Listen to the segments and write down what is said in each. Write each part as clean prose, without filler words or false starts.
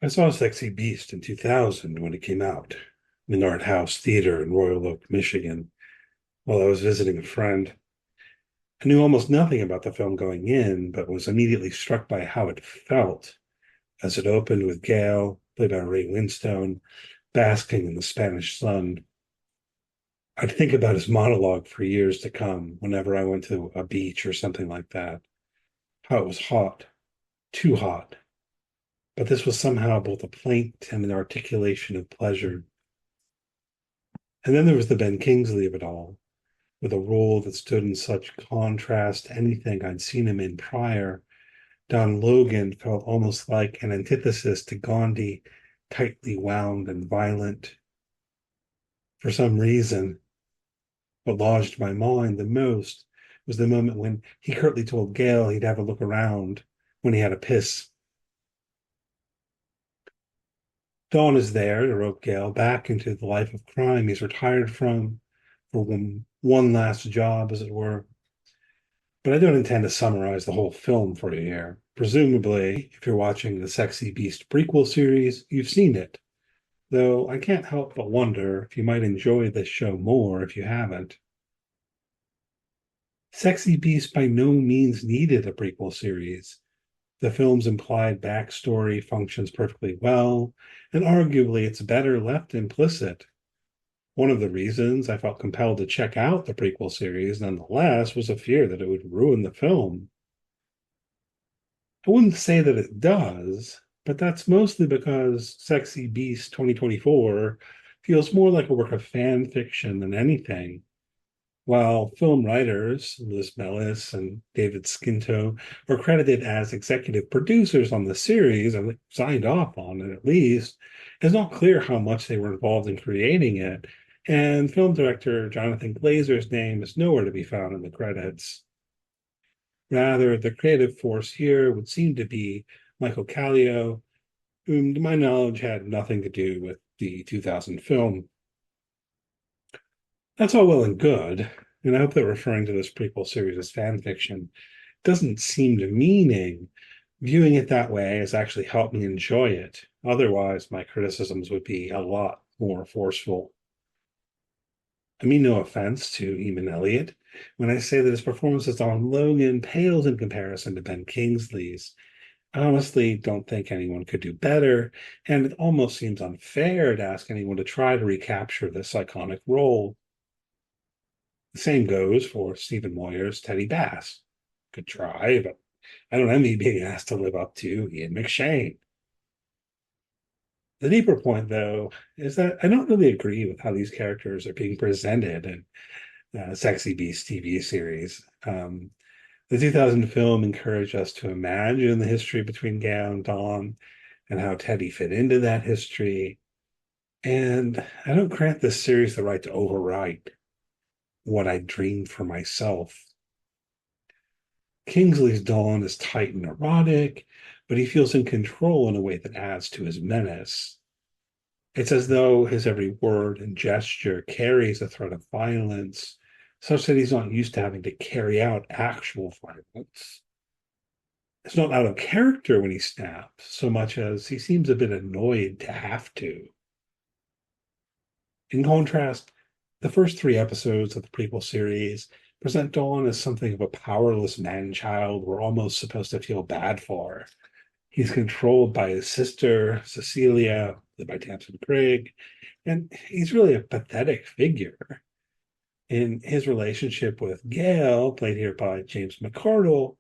I saw Sexy Beast in 2000 when it came out in Art House Theater in Royal Oak, Michigan, while I was visiting a friend. I knew almost nothing about the film going in, but was immediately struck by how it felt as it opened with Gale, played by Ray Winstone, basking in the Spanish sun. I'd think about his monologue for years to come whenever I went to a beach or something like that. How it was hot, too hot, but this was somehow both a plaint and an articulation of pleasure. And then there was the Ben Kingsley of it all, with a role that stood in such contrast to anything I'd seen him in prior. Don Logan felt almost like an antithesis to Gandhi, tightly wound and violent. For some reason, what lodged my mind the most was the moment when he curtly told Gale he'd have a look around when he had a piss. Don is there to rope Gale back into the life of crime he's retired from for one last job, as it were. But I don't intend to summarize the whole film for you here. Presumably, if you're watching the Sexy Beast prequel series, you've seen it. Though I can't help but wonder if you might enjoy this show more if you haven't. Sexy Beast by no means needed a prequel series. The film's implied backstory functions perfectly well, and arguably it's better left implicit. One of the reasons I felt compelled to check out the prequel series, nonetheless, was a fear that it would ruin the film. I wouldn't say that it does, but that's mostly because Sexy Beast 2024 feels more like a work of fan fiction than anything. While film writers, Liz Mellis and David Skinto, were credited as executive producers on the series, and signed off on it at least, it's not clear how much they were involved in creating it, and film director Jonathan Glazer's name is nowhere to be found in the credits. Rather, the creative force here would seem to be Michael Kallio, whom, to my knowledge, had nothing to do with the 2000 film. That's all well and good, and I hope that referring to this prequel series as fan fiction doesn't seem demeaning. Viewing it that way has actually helped me enjoy it. Otherwise, my criticisms would be a lot more forceful. I mean no offense to Eamon Elliott when I say that his performance as Don Logan pales in comparison to Ben Kingsley's. I honestly don't think anyone could do better, and it almost seems unfair to ask anyone to try to recapture this iconic role. The same goes for Stephen Moyer's Teddy Bass. Could try, but I don't envy being asked to live up to Ian McShane. The deeper point, though, is that I don't really agree with how these characters are being presented in Sexy Beast TV series. The 2000 film encouraged us to imagine the history between Gale and Dawn and how Teddy fit into that history. And I don't grant this series the right to overwrite what I dreamed for myself. Kingsley's Dawn is tight and erotic, but he feels in control in a way that adds to his menace. It's as though his every word and gesture carries a threat of violence, such that he's not used to having to carry out actual violence. It's not out of character when he snaps, so much as he seems a bit annoyed to have to. In contrast, the first three episodes of the prequel series present Dawn as something of a powerless man-child we're almost supposed to feel bad for. He's controlled by his sister, Cecilia, played by Tamsin Craig, and he's really a pathetic figure. In his relationship with Gale, played here by James McArdle,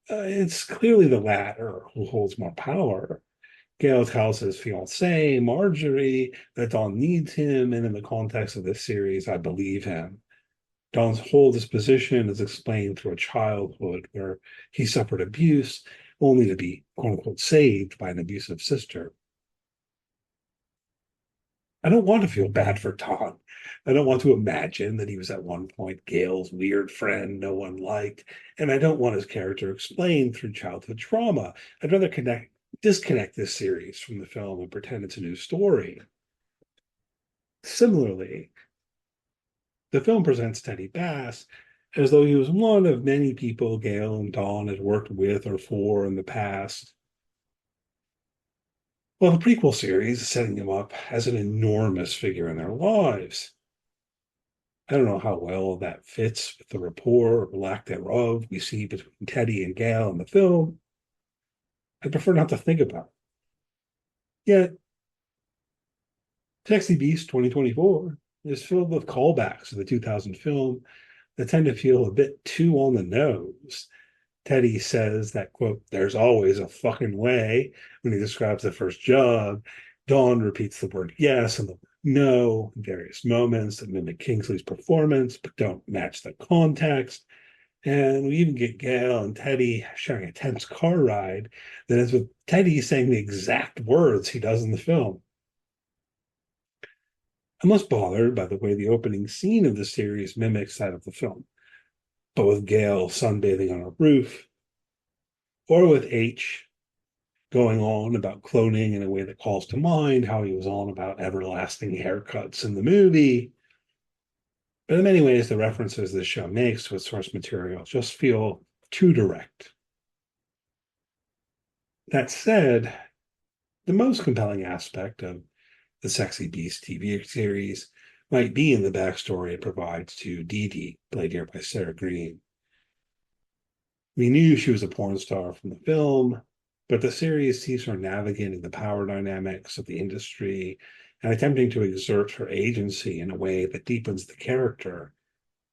it's clearly the latter who holds more power. Gale tells his fiancée, Marjorie, that Dawn needs him, and in the context of this series, I believe him. Dawn's whole disposition is explained through a childhood where he suffered abuse, only to be, quote unquote, saved by an abusive sister. I don't want to feel bad for Dawn. I don't want to imagine that he was at one point Gale's weird friend no one liked, and I don't want his character explained through childhood trauma. I'd rather disconnect this series from the film and pretend it's a new story. Similarly, the film presents Teddy Bass as though he was one of many people Gale and Dawn had worked with or for in the past. Well, the prequel series is setting him up as an enormous figure in their lives. I don't know how well that fits with the rapport or lack thereof we see between Teddy and Gale in the film. I prefer not to think about it. Yet, Sexy Beast 2024 is filled with callbacks to the 2000 film that tend to feel a bit too on the nose. Teddy says that, quote, there's always a fucking way when he describes the first job. Dawn repeats the word yes and the word no in various moments that mimic Kingsley's performance but don't match the context. And we even get Gail and Teddy sharing a tense car ride that ends with Teddy saying the exact words he does in the film. I'm less bothered by the way the opening scene of the series mimics that of the film, but with Gail sunbathing on a roof, or with H going on about cloning in a way that calls to mind how he was on about everlasting haircuts in the movie. But in many ways, the references this show makes to its source material just feel too direct. That said, the most compelling aspect of the Sexy Beast TV series might be in the backstory it provides to Dee Dee, played here by Sarah Green. We knew she was a porn star from the film, but the series sees her navigating the power dynamics of the industry and attempting to exert her agency in a way that deepens the character.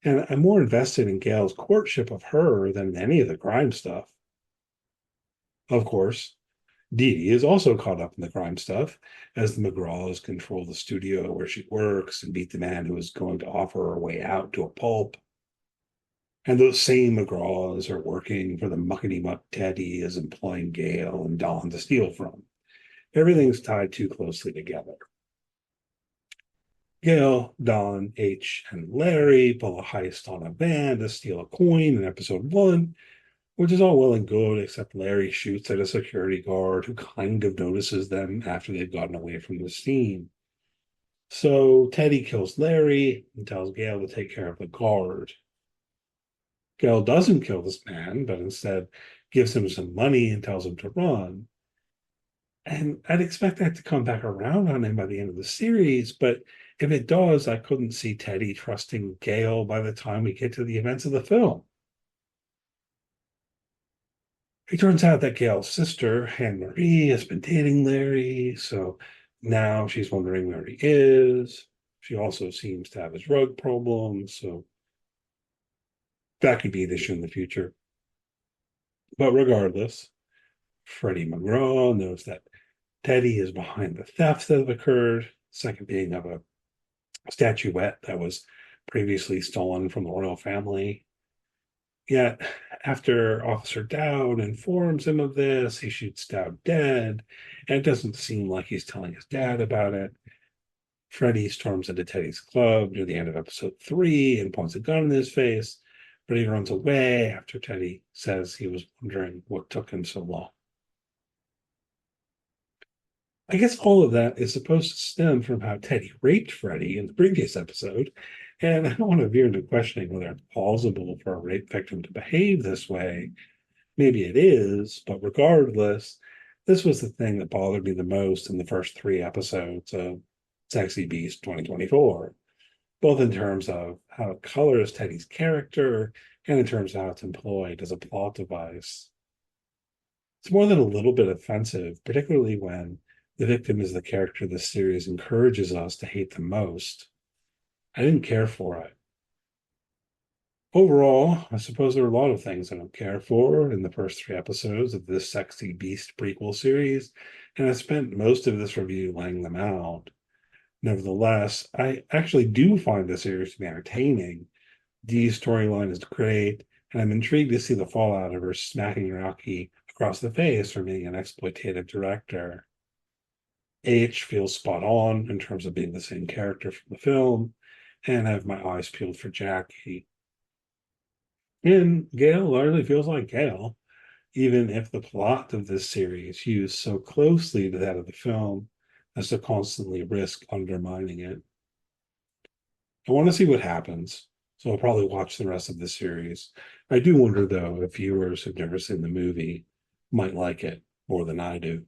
And I'm more invested in Gail's courtship of her than any of the crime stuff. Of course, Dee Dee is also caught up in the crime stuff, as the McGraws control the studio where she works and beat the man who is going to offer her way out to a pulp. And those same McGraws are working for the muckety muck Teddy is employing Gale and Don to steal from. Everything's tied too closely together. Gale, Don, H, and Larry pull a heist on a van to steal a coin in episode 1, which is all well and good, except Larry shoots at a security guard who kind of notices them after they've gotten away from the scene. So Teddy kills Larry and tells Gale to take care of the guard. Gale doesn't kill this man, but instead gives him some money and tells him to run. And I'd expect that to come back around on him by the end of the series, but if it does, I couldn't see Teddy trusting Gale by the time we get to the events of the film. It turns out that Gale's sister, Anne Marie, has been dating Larry, so now she's wondering where he is. She also seems to have a drug problem, so that could be an issue in the future. But regardless, Freddie McGraw knows that Teddy is behind the thefts that have occurred, second being of a statuette that was previously stolen from the royal family. Yet, after Officer Dowd informs him of this, he shoots Dowd dead, and it doesn't seem like he's telling his dad about it. Freddie storms into Teddy's club near the end of episode 3 and points a gun in his face, but he runs away after Teddy says he was wondering what took him so long. I guess all of that is supposed to stem from how Teddy raped Freddie in the previous episode, and I don't want to veer into questioning whether it's plausible for a rape victim to behave this way. Maybe it is, but regardless, this was the thing that bothered me the most in the first 3 episodes of Sexy Beast 2024, both in terms of how it colors Teddy's character and in terms of how it's employed as a plot device. It's more than a little bit offensive, particularly when the victim is the character this series encourages us to hate the most. I didn't care for it. Overall, I suppose there are a lot of things I don't care for in the first 3 episodes of this Sexy Beast prequel series, and I spent most of this review laying them out. Nevertheless, I actually do find the series to be entertaining. Dee's storyline is great, and I'm intrigued to see the fallout of her smacking Rocky across the face for being an exploitative director. H feels spot on in terms of being the same character from the film, and I have my eyes peeled for Jackie. And Gale largely feels like Gale, even if the plot of this series hews so closely to that of the film as to constantly risk undermining it. I want to see what happens, so I'll probably watch the rest of the series. I do wonder, though, if viewers who've never seen the movie might like it more than I do.